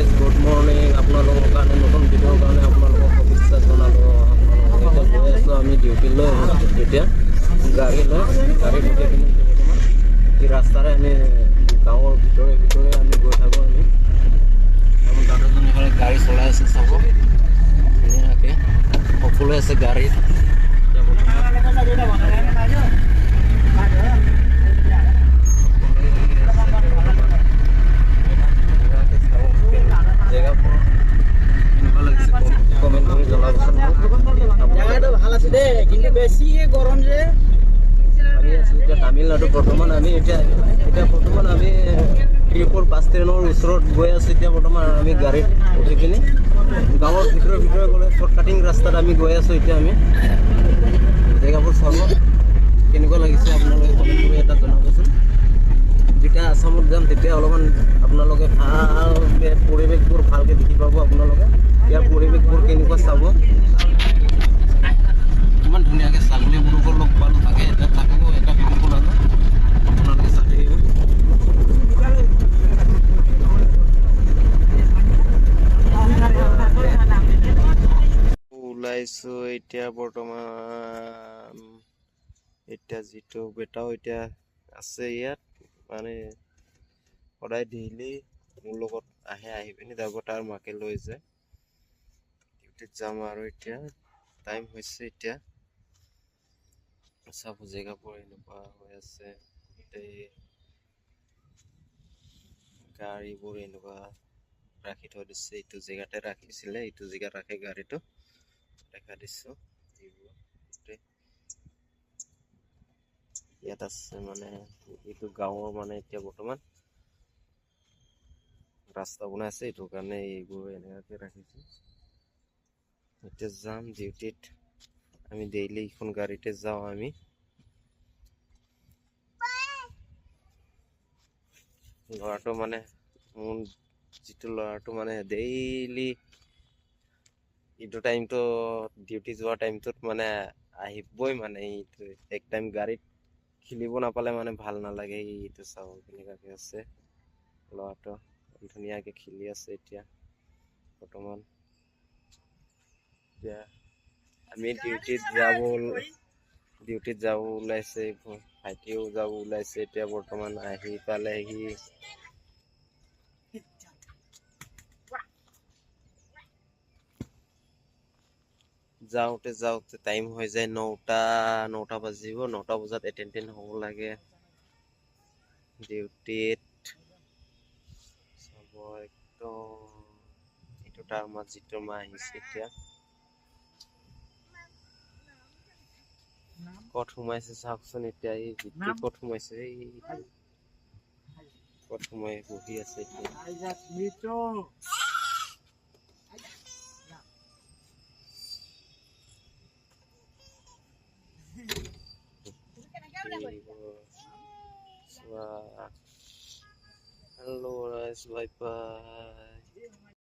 Guys good morning আপোনালোকৰ কাৰণে নতুন ভিডিঅ'ৰ কাৰণে আপোনালোকক শুভেচ্ছা জনালোঁ আপোনালোকক এতিয়া গৈ আছোঁ আমি ডিউটিলৈ এতিয়া গাড়ী উঠি কিনে বৰ্তমান এই ৰাস্তাৰে আমি গাঁৱৰ ভিতৰে আমি গৈ থাকোঁ আমি আমাৰ দাদাজন এফালে গাড়ী চলাই আছে চাব ধুনীয়াকৈ সকলোৱে আছে গাড়ীত তামিলনাডু বৰ্তমান আমি এতিয়া বৰ্তমান আমি ত্ৰিপুৰ বাছ ষ্টেণ্ডৰ ওচৰত গৈ আছোঁ এতিয়া বৰ্তমান আমি গাড়ীত উঠি কিনে গাঁৱৰ ভিতৰে গ'লে শ্বৰ্টকাটিং ৰাস্তাত আমি গৈ আছোঁ এতিয়া আমি জেগাবোৰ চাব কেনেকুৱা লাগিছে আপোনালোকে কমেণ্ট কৰি এটা জনাবচোন যেতিয়া আসামত যাম তেতিয়া অলপমান আপোনালোকে ভালকৈ পৰিৱেশবোৰ ভালকৈ দেখি পাব আপোনালোকে ইয়াৰ পৰিৱেশবোৰ কেনেকুৱা চাব ইমান ধুনীয়াকৈ ছাগলীবোৰকো লগ পালোঁ থাকে এটা থাকো এটা ভিডিঅ' বনালোঁ আপোনালোকে চাই থাকিব ওলাইছোঁ এতিয়া বৰ্তমান এতিয়া যিটো বেটাও এতিয়া আছে ইয়াত মানে সদায় ডেইলি মোৰ লগত আহি পিনি যাব তাৰ মাকে লৈ যায় ডিউটিত যাম আৰু এতিয়া টাইম হৈছে এতিয়া চাব জেগাবোৰ এনেকুৱা হৈ আছে গাড়ীবোৰ এনেকুৱা ৰাখি থৈ দিছে এইটো জেগাতে ৰাখিছিলে এইটো জেগাত ৰাখে গাড়ীটো দেখা দিছোঁ ইয়াত আছে মানে এইটো গাঁৱৰ মানে এতিয়া বৰ্তমান ৰাস্তা বনাই আছে এইটো কাৰণে এইবোৰ এনেকুৱাকৈ ৰাখিছোঁ এতিয়া যাম ডিউটিত আমি ডেইলি এইখন গাড়ীতে যাওঁ আমি ল'ৰাটো মানে মোৰ যিটো ল'ৰাটো মানে ডেইলি এইটো টাইমটো ডিউটি যোৱা টাইমটোত মানে আহিবই মানে এইটো এক টাইম গাড়ীত খেলিব নাপালে মানে ভাল নালাগে এইটো চাব কেনেকুৱাকৈ আছে ল'ৰাটো ধুনীয়াকৈ খেলি আছে এতিয়া বৰ্তমান এতিয়া আমি ডিউটিত যাব ওলাইছে ভাইটিও যাব ওলাইছে এতিয়া বৰ্তমান আহি পালেহি যাওঁতে টাইম হৈ যায় 9টা বাজিব 9টা বজাত এটেণ্ডেণ্ট হ'ব লাগে ডিউটিত চাব একদম এইটো টাইমত যিটো মাহ আহিছে এতিয়া ক'ত সোমাইছে চাওকচোন এতিয়া এই জিতু ক'ত সোমাইছে ক'ত সোমাই বহি আছে এতিয়া Hello guys, bye bye.